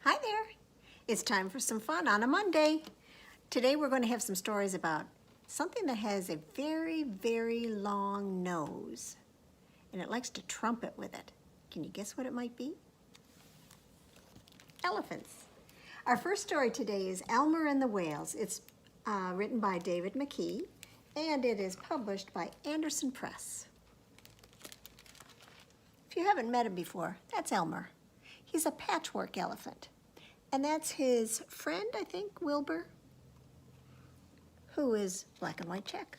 Hi there. It's time for some fun on a Monday. Today we're going to have some stories about something that has a very, very long nose. And it likes to trumpet with it. Can you guess what it might be? Elephants. Our first story today is Elmer and the Whales. It's written by David McKee, and it is published by Anderson Press. If you haven't met him before, that's Elmer. He's a patchwork elephant. And that's his friend, I think, Wilbur, who is black and white check.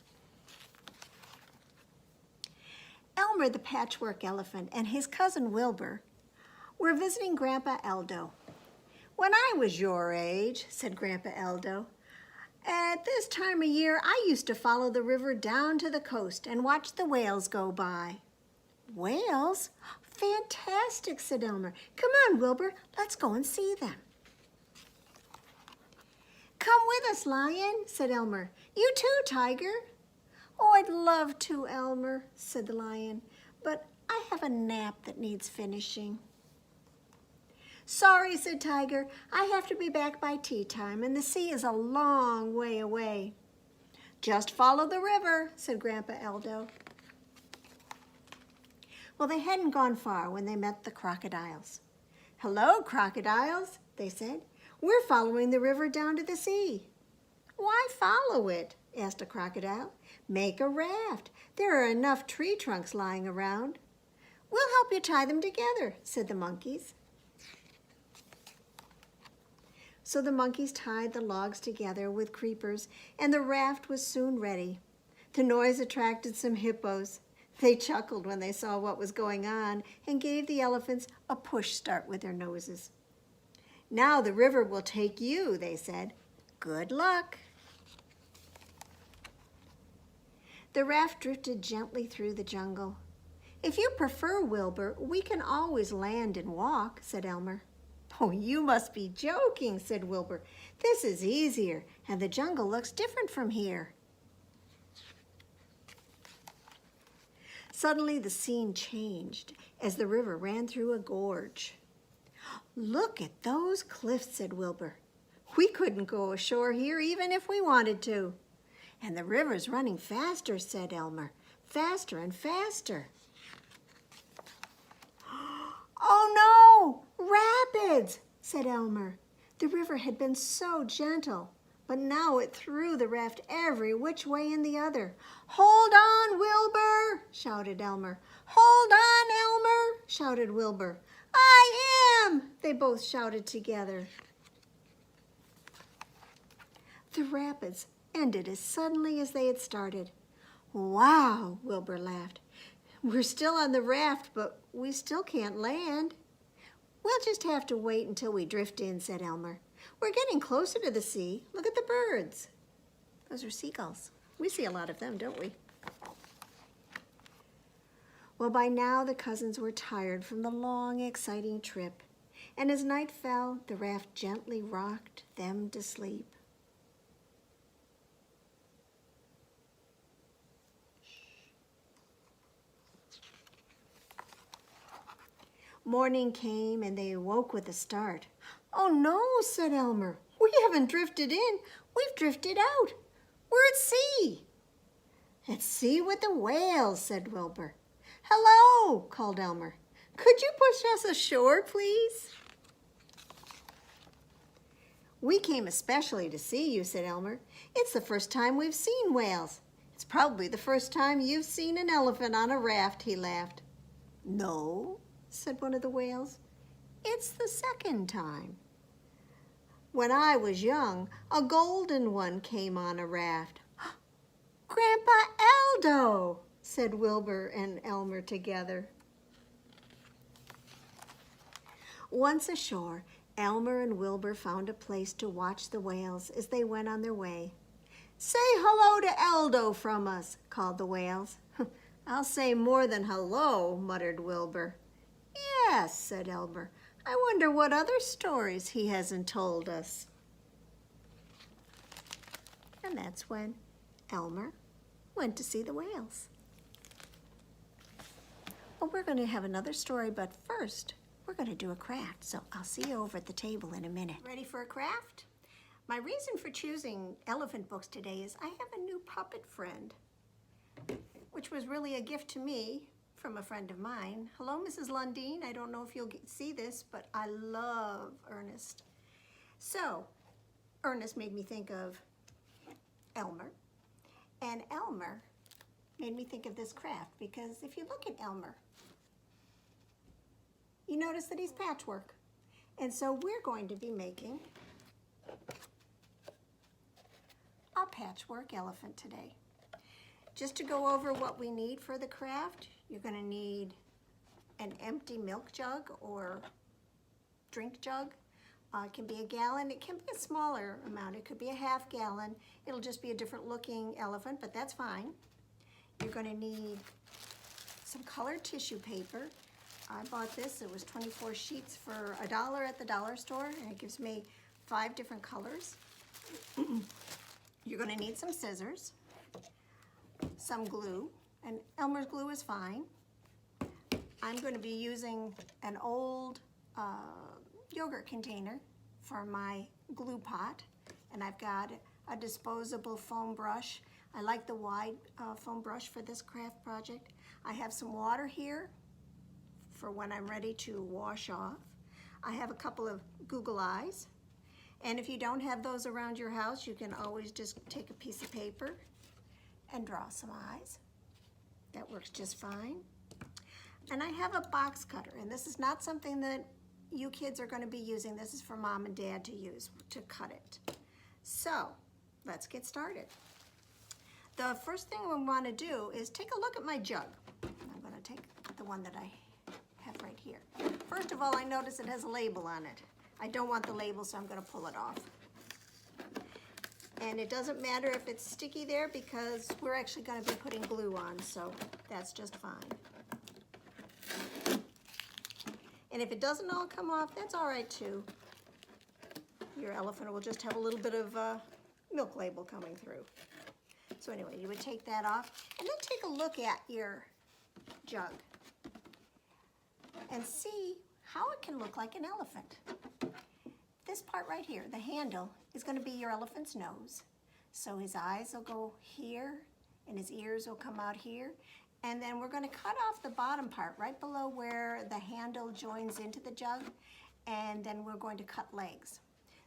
Elmer, the patchwork elephant, and his cousin Wilbur were visiting Grandpa Eldo. "When I was your age," said Grandpa Eldo, "at this time of year, I used to follow the river down to the coast and watch the whales go by." "Whales? Fantastic," said Elmer. "Come on, Wilbur, let's go and see them." "Come with us, Lion," said Elmer. "You too, Tiger." "Oh, I'd love to, Elmer," said the Lion, "but I have a nap that needs finishing." "Sorry," said Tiger. "I have to be back by tea time, and the sea is a long way away." "Just follow the river," said Grandpa Eldo. Well, they hadn't gone far when they met the crocodiles. "Hello, crocodiles," they said. "We're following the river down to the sea." "Why follow it?" asked a crocodile. "Make a raft. There are enough tree trunks lying around." "We'll help you tie them together," said the monkeys. So the monkeys tied the logs together with creepers, and the raft was soon ready. The noise attracted some hippos. They chuckled when they saw what was going on and gave the elephants a push start with their noses. "Now the river will take you," they said. "Good luck." The raft drifted gently through the jungle. "If you prefer, Wilbur, we can always land and walk," said Elmer. "Oh, you must be joking," said Wilbur. "This is easier, and the jungle looks different from here." Suddenly the scene changed as the river ran through a gorge. "Look at those cliffs," said Wilbur. "We couldn't go ashore here even if we wanted to." "And the river's running faster," said Elmer. "Faster and faster." "Oh no, rapids," said Elmer. The river had been so gentle, but now it threw the raft every which way in the other. "Hold on, Wilbur," shouted Elmer. "Hold on, Elmer," shouted Wilbur. "I am," they both shouted together. The rapids ended as suddenly as they had started. "Wow," Wilbur laughed. "We're still on the raft, but we still can't land." "We'll just have to wait until we drift in," said Elmer. "We're getting closer to the sea. Look at the birds." Those are seagulls. We see a lot of them, don't we? Well, by now the cousins were tired from the long, exciting trip, and as night fell, the raft gently rocked them to sleep. Morning came, and they awoke with a start. "Oh no," said Elmer. "We haven't drifted in. We've drifted out. We're at sea." "At sea with the whales," said Wilbur. "Hello," called Elmer. "Could you push us ashore, please?" "We came especially to see you," said Elmer. "It's the first time we've seen whales." "It's probably the first time you've seen an elephant on a raft," he laughed. "No," said one of the whales. "It's the second time. When I was young, a golden one came on a raft." "Grandpa Eldo," said Wilbur and Elmer together. Once ashore, Elmer and Wilbur found a place to watch the whales as they went on their way. "Say hello to Eldo from us," called the whales. "I'll say more than hello," muttered Wilbur. "Yes," said Elmer. "I wonder what other stories he hasn't told us." And that's when Elmer went to see the whales. Well, we're going to have another story, but first, we're going to do a craft, so I'll see you over at the table in a minute. Ready for a craft? My reason for choosing elephant books today is I have a new puppet friend, which was really a gift to me from a friend of mine. Hello, Mrs. Lundeen. I don't know if you'll see this, but I love Ernest. So, Ernest made me think of Elmer, and Elmer made me think of this craft, because if you look at Elmer, you notice that he's patchwork. And so we're going to be making a patchwork elephant today. Just to go over what we need for the craft, you're going to need an empty milk jug or drink jug. It can be a gallon, it can be a smaller amount, it could be a half gallon. It'll just be a different looking elephant, but that's fine. You're going to need some colored tissue paper. I bought this, it was 24 sheets for $1 at the dollar store, and it gives me 5 different colors. You're going to need some scissors, some glue, and Elmer's glue is fine. I'm going to be using an old yogurt container for my glue pot, and I've got a disposable foam brush. I like the wide foam brush for this craft project. I have some water here for when I'm ready to wash off. I have a couple of Google eyes, and if you don't have those around your house, you can always just take a piece of paper and draw some eyes. That works just fine. And I have a box cutter, and this is not something that you kids are going to be using. This is for Mom and Dad to use to cut it. So let's get started. The first thing we want to do is take a look at my jug. I'm going to take the one that I have right here. First of all, I notice it has a label on it. I don't want the label, so I'm going to pull it off. And it doesn't matter if it's sticky there, because we're actually going to be putting glue on, so that's just fine. And if it doesn't all come off, that's all right too. Your elephant will just have a little bit of milk label coming through. So anyway, you would take that off, and then take a look at your jug and see how it can look like an elephant. This part right here, the handle, is going to be your elephant's nose. So his eyes will go here, and his ears will come out here. And then we're going to cut off the bottom part right below where the handle joins into the jug, and then we're going to cut legs.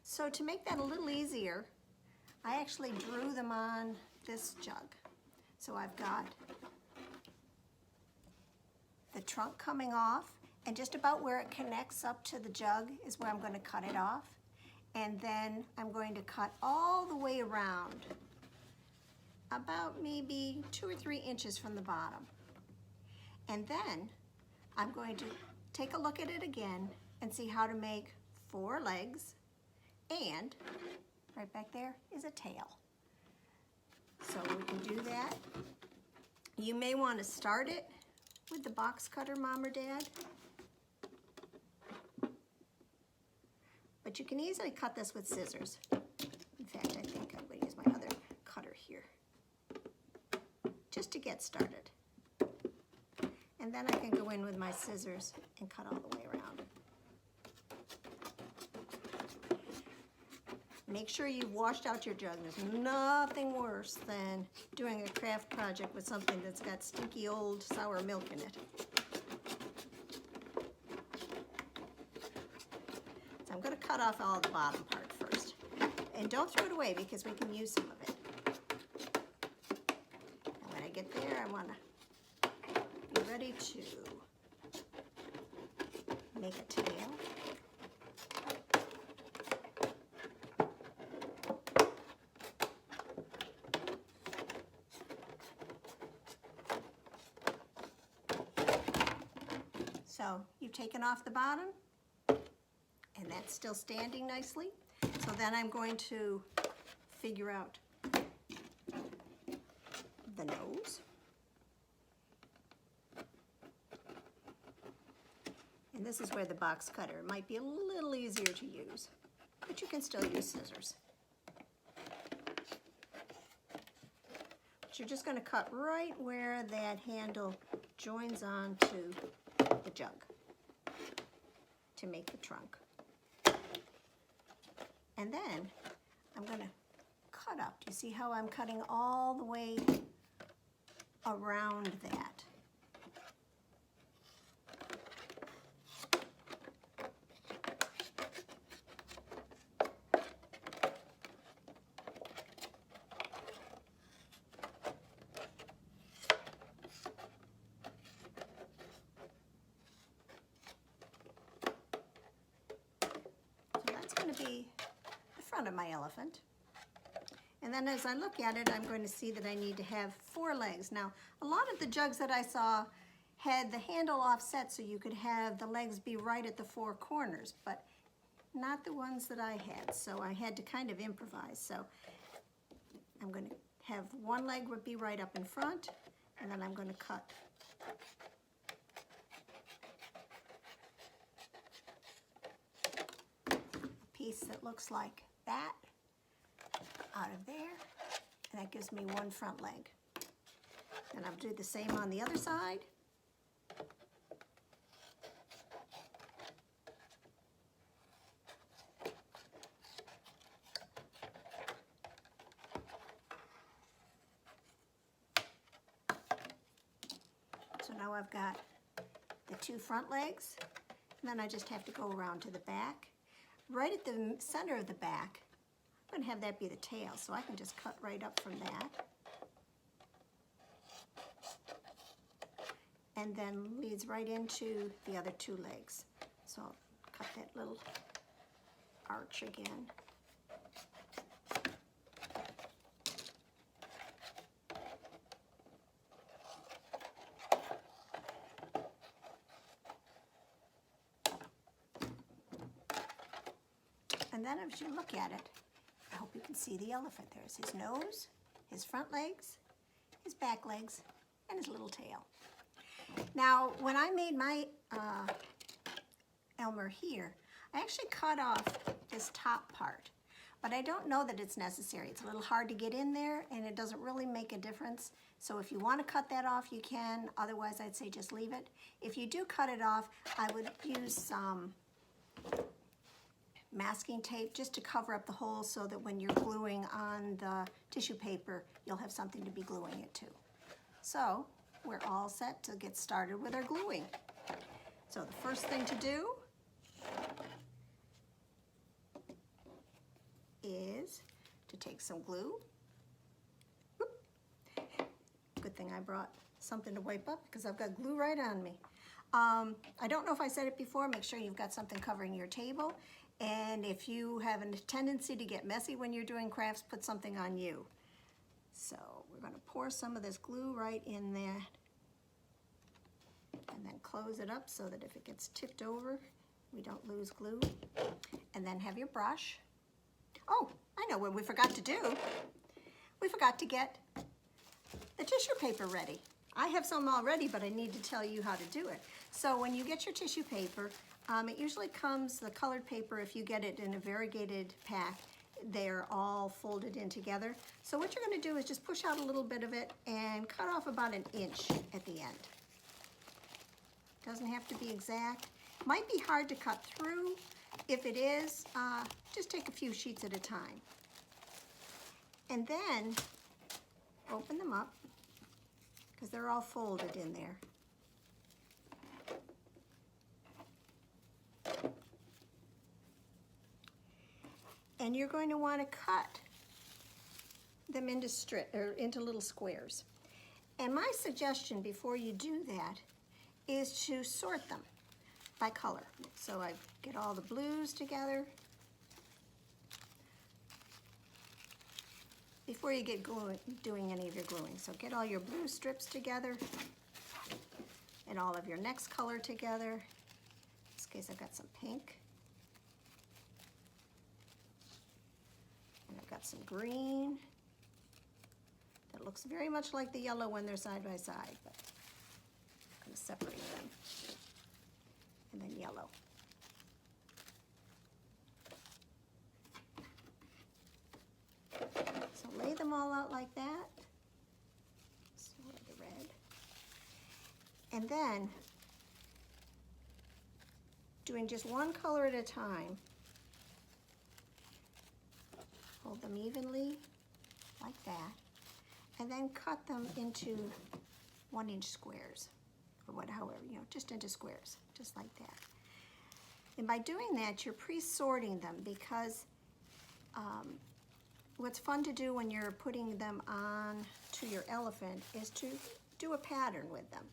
So to make that a little easier, I actually drew them on this jug. So I've got the trunk coming off, and just about where it connects up to the jug is where I'm going to cut it off. And then I'm going to cut all the way around, about maybe 2 or 3 inches from the bottom. And then I'm going to take a look at it again and see how to make 4 legs, and right back there is a tail. So we can do that. You may want to start it with the box cutter, Mom or Dad. But you can easily cut this with scissors. In fact, I think I'm going to use my other cutter here, just to get started. And then I can go in with my scissors and cut all the way around. Make sure you've washed out your jug. There's nothing worse than doing a craft project with something that's got stinky old sour milk in it. So I'm going to cut off all the bottom part first. And don't throw it away, because we can use some of it. And when I get there, I want to be ready to make a tail. So you've taken off the bottom, and that's still standing nicely. So then I'm going to figure out the nose. And this is where the box cutter might be a little easier to use, but you can still use scissors. But you're just going to cut right where that handle joins on to the jug. to make the trunk. And then I'm going to cut up. Do you see how I'm cutting all the way around that? To be the front of my elephant. And then as I look at it, I'm going to see that I need to have 4 legs. Now, a lot of the jugs that I saw had the handle offset so you could have the legs be right at the 4 corners, but not the ones that I had. So I had to kind of improvise. So I'm going to have 1 leg would be right up in front, and then I'm going to cut piece that looks like that out of there, and that gives me 1 front leg. And I'll do the same on the other side. So now I've got the 2 front legs, and then I just have to go around to the back. Right at the center of the back, I'm going to have that be the tail, so I can just cut right up from that. And then leads right into the other 2 legs. So I'll cut that little arch again. And then as you look at it, I hope you can see the elephant. There's his nose, his front legs, his back legs, and his little tail. Now, when I made my Elmer here, I actually cut off this top part, but I don't know that it's necessary. It's a little hard to get in there, and it doesn't really make a difference. So if you want to cut that off, you can. Otherwise, I'd say just leave it. If you do cut it off, I would use some masking tape just to cover up the holes so that when you're gluing on the tissue paper, you'll have something to be gluing it to. So we're all set to get started with our gluing. So the first thing to do is to take some glue. Whoop. Good thing I brought something to wipe up because I've got glue right on me. I don't know if I said it before, make sure you've got something covering your table. And if you have a tendency to get messy when you're doing crafts, put something on you. So we're going to pour some of this glue right in there and then close it up so that if it gets tipped over, we don't lose glue. And then have your brush. Oh, I know what we forgot to do. We forgot to get the tissue paper ready. I have some already, but I need to tell you how to do it. So when you get your tissue paper, it usually comes, the colored paper, if you get it in a variegated pack, they're all folded in together. So what you're going to do is just push out a little bit of it and cut off about 1 inch at the end. Doesn't have to be exact. Might be hard to cut through. If it is, just take a few sheets at a time. And then open them up because they're all folded in there. And you're going to want to cut them into little squares. And my suggestion before you do that is to sort them by color. So I get all the blues together before you get doing any of your gluing. So get all your blue strips together and all of your next color together. In this case, I've got some pink. And I've got some green that looks very much like the yellow when they're side by side, but I'm going to separate them. And then yellow. So lay them all out like that. Sort the red. And then doing just one color at a time. Hold them evenly, like that, and then cut them into 1-inch squares, or however, just into squares, just like that. And by doing that, you're pre-sorting them, because what's fun to do when you're putting them on to your elephant is to do a pattern with them.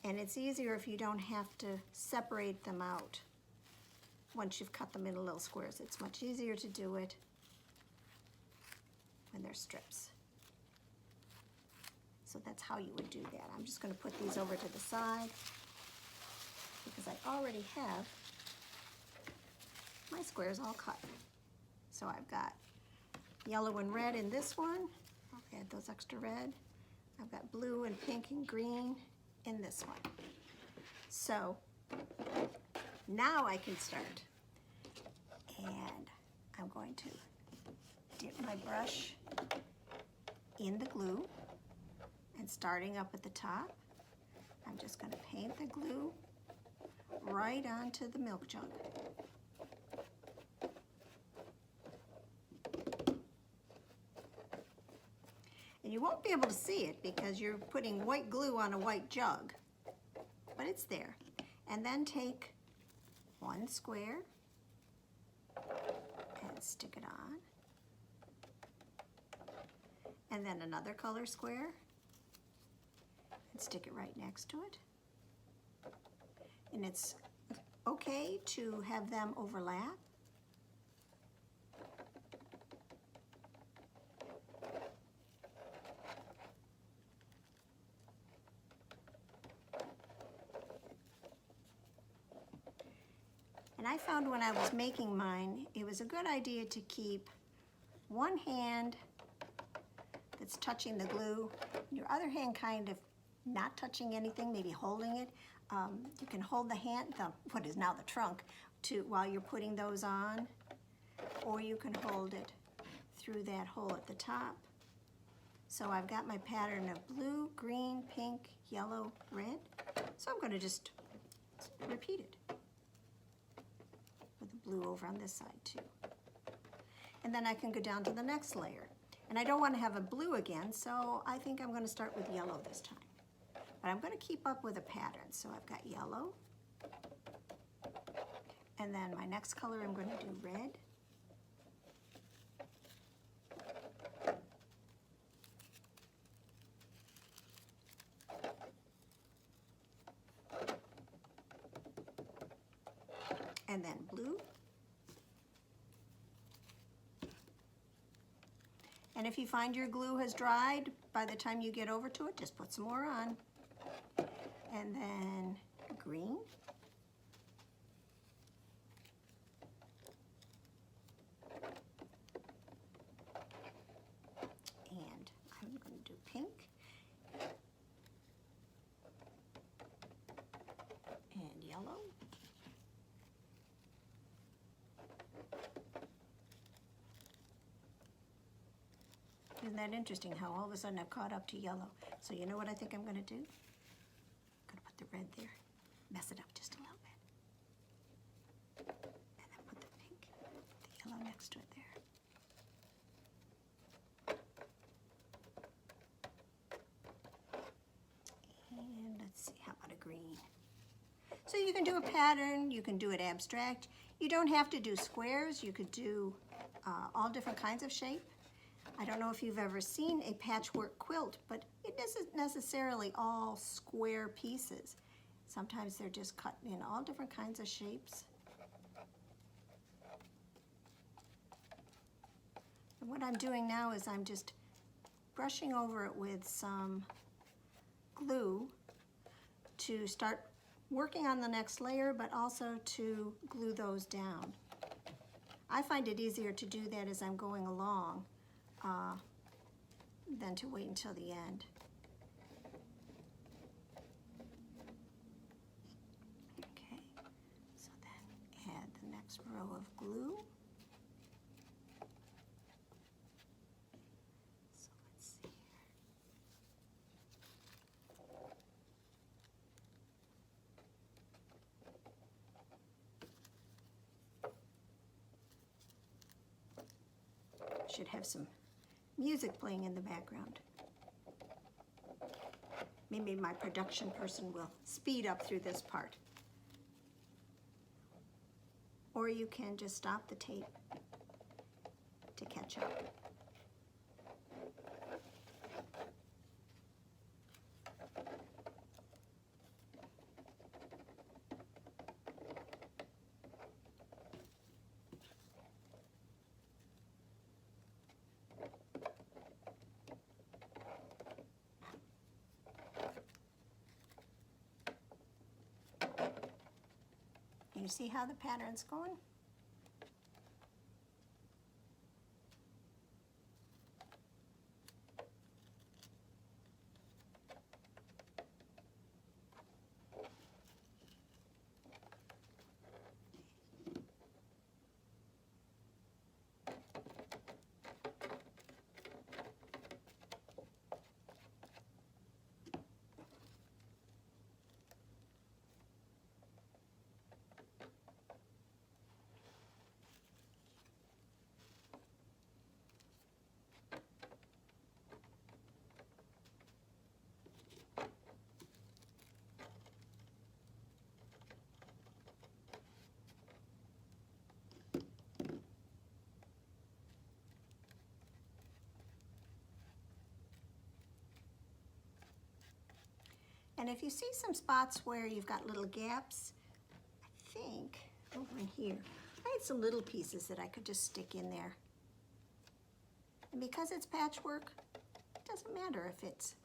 And it's easier if you don't have to separate them out once you've cut them into little squares. It's much easier to do it when they're strips. So that's how you would do that. I'm just going to put these over to the side because I already have my squares all cut. So I've got yellow and red in this one. I'll add those extra red. I've got blue and pink and green in this one. So now I can start. And I'm going to dip my brush in the glue, and starting up at the top, I'm just going to paint the glue right onto the milk jug. And you won't be able to see it because you're putting white glue on a white jug, but it's there. And then take one square and stick it on. And then another color square and stick it right next to it. And it's okay to have them overlap. And I found when I was making mine, it was a good idea to keep one hand that's touching the glue, your other hand kind of not touching anything, maybe holding it. You can hold the hand, what is now the trunk, while you're putting those on, or you can hold it through that hole at the top. So I've got my pattern of blue, green, pink, yellow, red. So I'm going to just repeat it with the blue over on this side too. And then I can go down to the next layer. And I don't want to have a blue again, so I think I'm going to start with yellow this time. But I'm going to keep up with a pattern. So I've got yellow. And then my next color I'm going to do red. And then blue. And if you find your glue has dried, by the time you get over to it, just put some more on. And then green. And I'm going to do pink. And yellow. Isn't that interesting how all of a sudden I've caught up to yellow? So you know what I think I'm going to do? I'm going to put the red there, mess it up just a little bit. And then put the pink, the yellow next to it there. And let's see, how about a green? So you can do a pattern, you can do it abstract. You don't have to do squares, you could do all different kinds of shape. I don't know if you've ever seen a patchwork quilt, but it isn't necessarily all square pieces. Sometimes they're just cut in all different kinds of shapes. And what I'm doing now is I'm just brushing over it with some glue to start working on the next layer, but also to glue those down. I find it easier to do that as I'm going along than to wait until the end. Okay, so then add the next row of glue. So let's see here. Should have some music playing in the background. Maybe my production person will speed up through this part. Or you can just stop the tape to catch up. You see how the pattern's going? And if you see some spots where you've got little gaps, I think over in here, I had some little pieces that I could just stick in there. And because it's patchwork, it doesn't matter if it's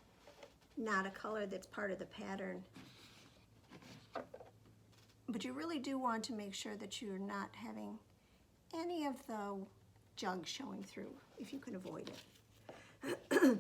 not a color that's part of the pattern. But you really do want to make sure that you're not having any of the jug showing through, if you can avoid it.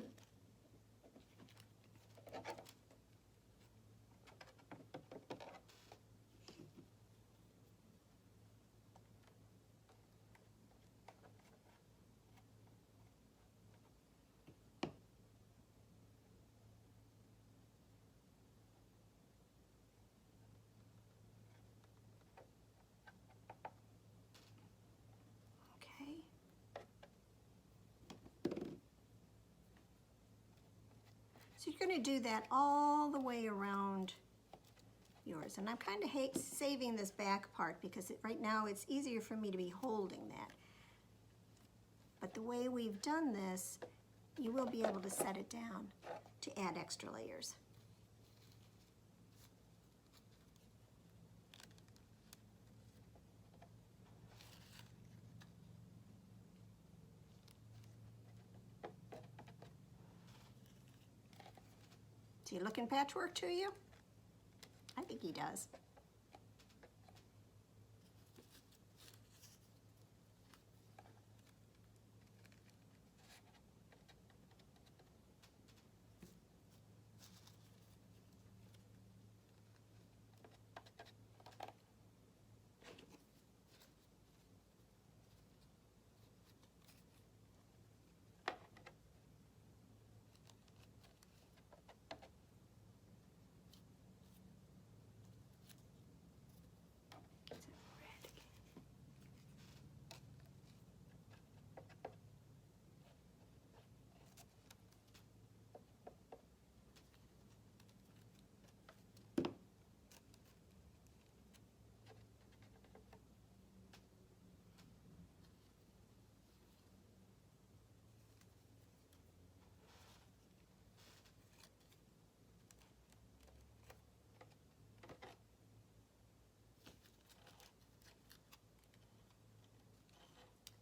So you're going to do that all the way around yours. And I'm kind of saving this back part because right now it's easier for me to be holding that. But the way we've done this, you will be able to set it down to add extra layers. Is he looking patchwork to you? I think he does.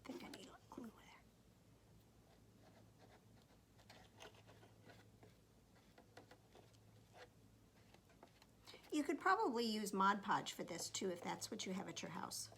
I think I need glue there. You could probably use Mod Podge for this too if that's what you have at your house.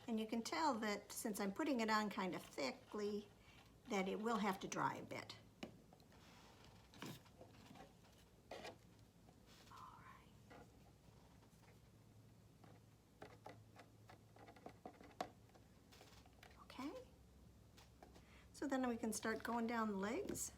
And you can tell that since I'm putting it on kind of thickly, that it will have to dry a bit. So then we can start going down the legs.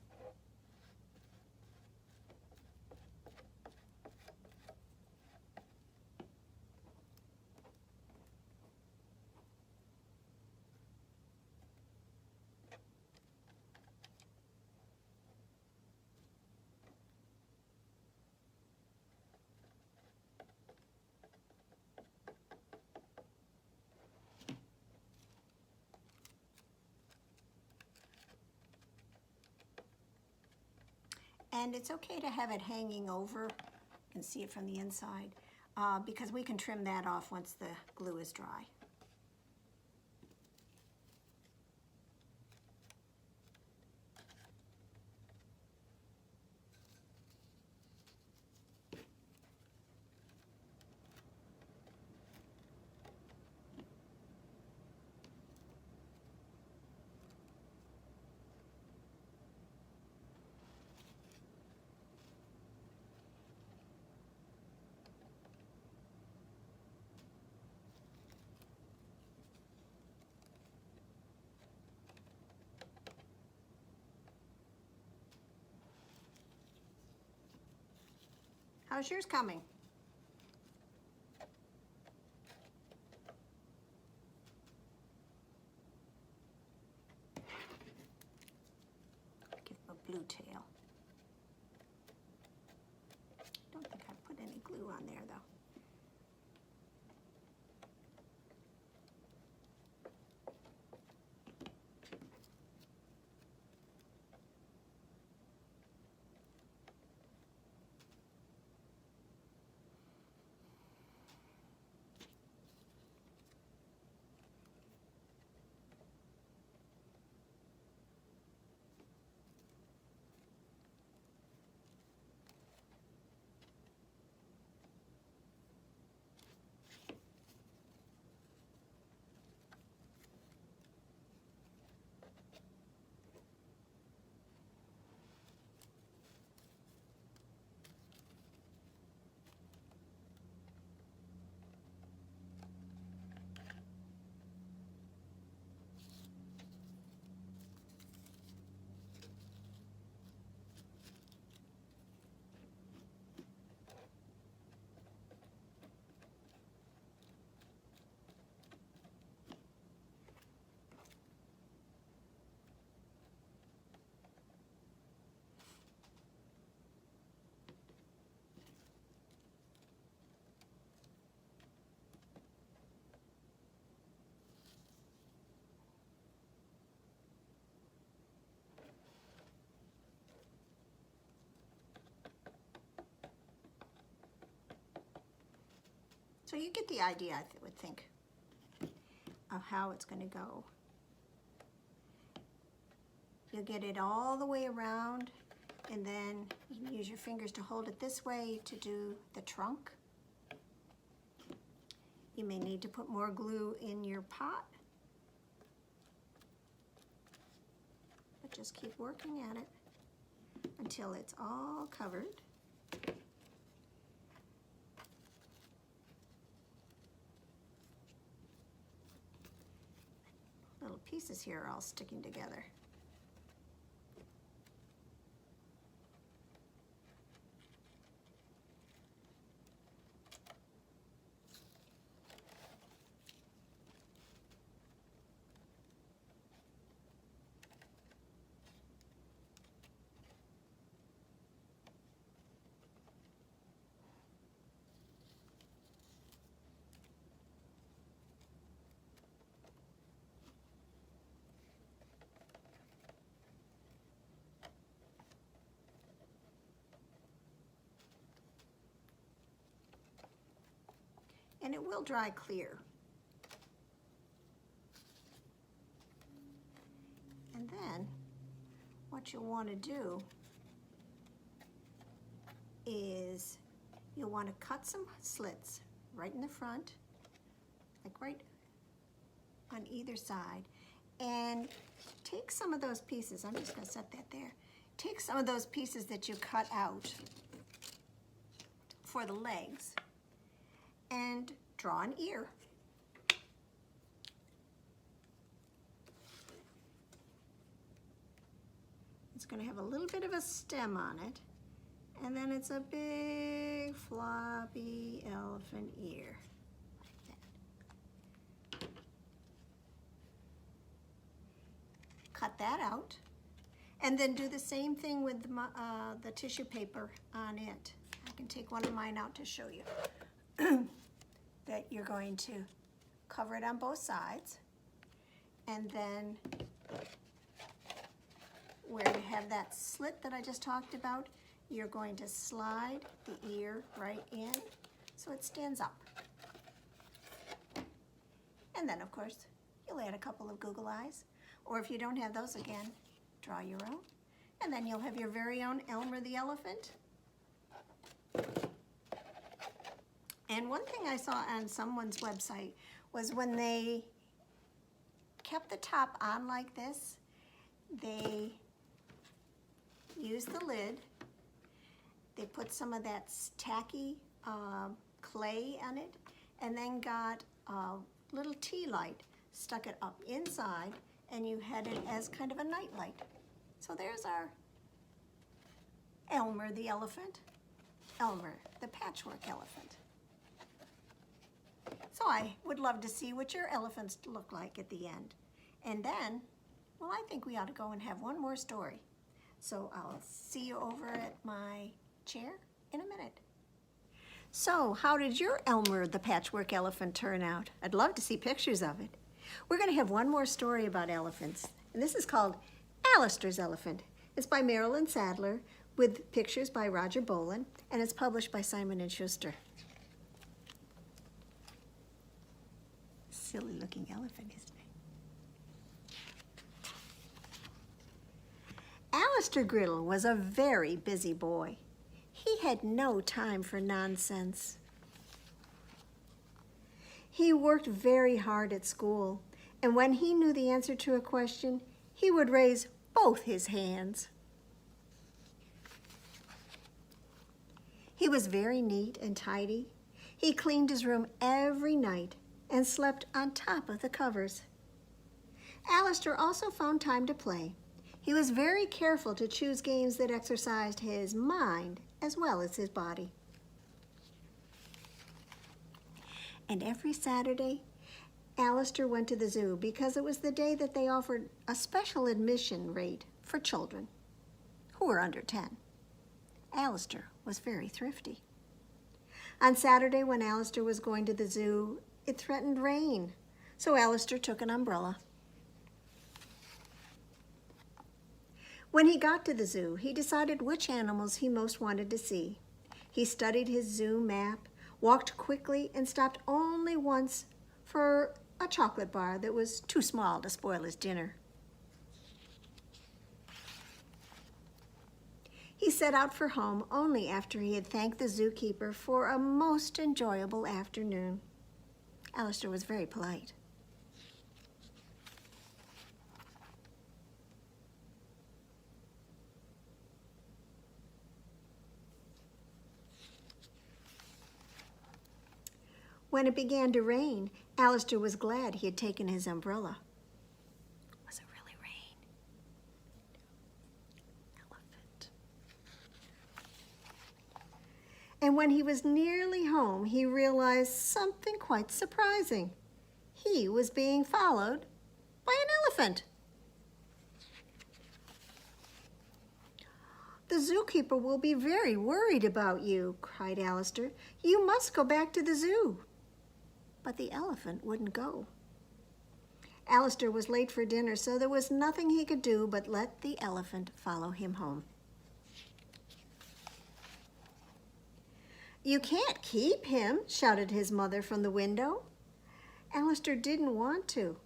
And it's okay to have it hanging over. You can see it from the inside because we can trim that off once the glue is dry. How's yours coming? Give him a blue tail. Don't think I put any glue on there though. So you get the idea, I would think, of how it's going to go. You'll get it all the way around, and then you can use your fingers to hold it this way to do the trunk. You may need to put more glue in your pot, but just keep working at it until it's all covered. Little pieces here are all sticking together. And it will dry clear. And then what you'll want to do is you'll want to cut some slits right in the front, like right on either side, and take some of those pieces. I'm just going to set that there. Take some of those pieces that you cut out for the legs and draw an ear. going to have a little bit of a stem on it. And then it's a big floppy elephant ear. Like that. Cut that out. And then do the same thing with the tissue paper on it. I can take one of mine out to show you. That you're going to cover it on both sides. And then where you have that slit that I just talked about, you're going to slide the ear right in so it stands up. And then, of course, you'll add a couple of Google eyes. Or if you don't have those, again, draw your own. And then you'll have your very own Elmer the elephant. And one thing I saw on someone's website was when they kept the top on like this, they used the lid, they put some of that tacky clay on it, and then got a little tea light, stuck it up inside, and you had it as kind of a night light. So there's our Elmer the elephant, Elmer the patchwork elephant. So I would love to see what your elephants look like at the end. And then, well, I think we ought to go and have one more story. So I'll see you over at my chair in a minute. So how did your Elmer the patchwork elephant turn out? I'd love to see pictures of it. We're going to have one more story about elephants. And this is called Alistair's Elephant. It's by Marilyn Sadler with pictures by Roger Bolin, and it's published by Simon & Schuster. Silly looking elephant, isn't it? Alistair Griddle was a very busy boy. He had no time for nonsense. He worked very hard at school, and when he knew the answer to a question, he would raise both his hands. He was very neat and tidy. He cleaned his room every night and slept on top of the covers. Alistair also found time to play. He was very careful to choose games that exercised his mind as well as his body. And every Saturday, Alistair went to the zoo because it was the day that they offered a special admission rate for children who were under 10. Alistair was very thrifty. On Saturday, when Alistair was going to the zoo, it threatened rain, so Alistair took an umbrella. When he got to the zoo, he decided which animals he most wanted to see. He studied his zoo map, walked quickly, and stopped only once for a chocolate bar that was too small to spoil his dinner. He set out for home only after he had thanked the zookeeper for a most enjoyable afternoon. Alistair was very polite. When it began to rain, Alistair was glad he had taken his umbrella. Was it really rain? Elephant. And when he was nearly home, he realized something quite surprising. He was being followed by an elephant. "The zookeeper will be very worried about you," cried Alistair. "You must go back to the zoo." But the elephant wouldn't go. Alistair was late for dinner, so there was nothing he could do but let the elephant follow him home. "You can't keep him," shouted his mother from the window. Alistair didn't want to.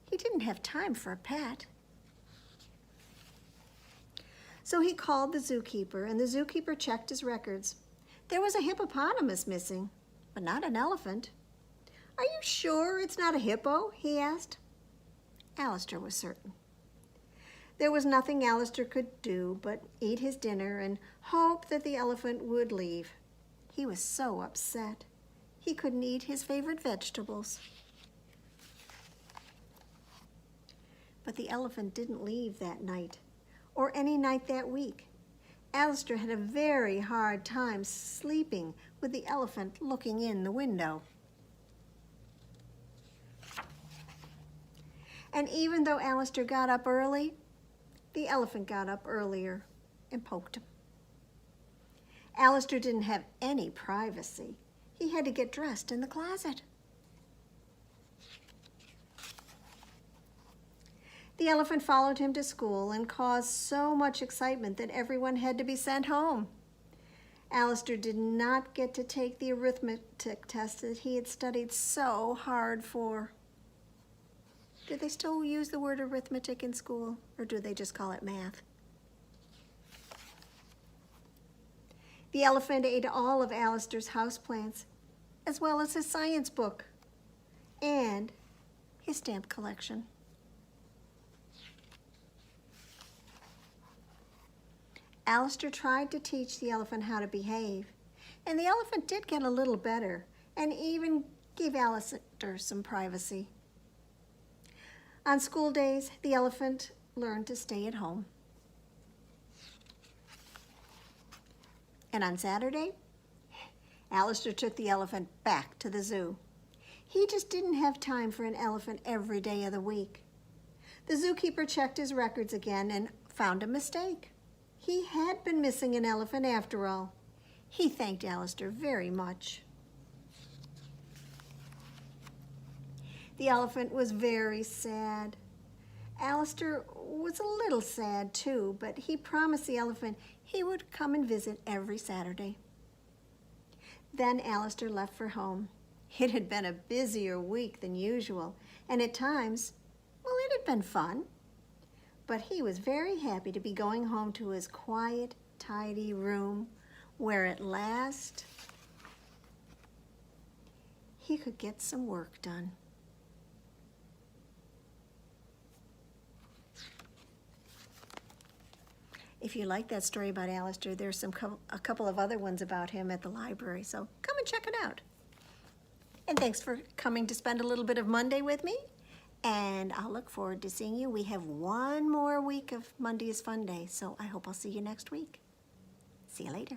He didn't have time for a pet. So he called the zookeeper, and the zookeeper checked his records. There was a hippopotamus missing, but not an elephant. "Are you sure it's not a hippo?" he asked. Alistair was certain. There was nothing Alistair could do but eat his dinner and hope that the elephant would leave. He was so upset. He couldn't eat his favorite vegetables. But the elephant didn't leave that night. or any night that week. Alistair had a very hard time sleeping with the elephant looking in the window. And even though Alistair got up early, the elephant got up earlier and poked him. Alistair didn't have any privacy. He had to get dressed in the closet. The elephant followed him to school and caused so much excitement that everyone had to be sent home. Alistair did not get to take the arithmetic test that he had studied so hard for. Do they still use the word arithmetic in school, or do they just call it math? The elephant ate all of Alistair's houseplants, as well as his science book and his stamp collection. Alistair tried to teach the elephant how to behave, and the elephant did get a little better and even gave Alistair some privacy. On school days, the elephant learned to stay at home. And on Saturday, Alistair took the elephant back to the zoo. He just didn't have time for an elephant every day of the week. The zookeeper checked his records again and found a mistake. He had been missing an elephant after all. He thanked Alistair very much. The elephant was very sad. Alistair was a little sad too, but he promised the elephant he would come and visit every Saturday. Then Alistair left for home. It had been a busier week than usual, and at times, well, it had been fun. But he was very happy to be going home to his quiet, tidy room, where at last he could get some work done. If you like that story about Alistair, there's a couple of other ones about him at the library, so come and check it out. And thanks for coming to spend a little bit of Monday with me, and I'll look forward to seeing you. We have one more week of Monday is Fun Day, so I hope I'll see you next week. See you later.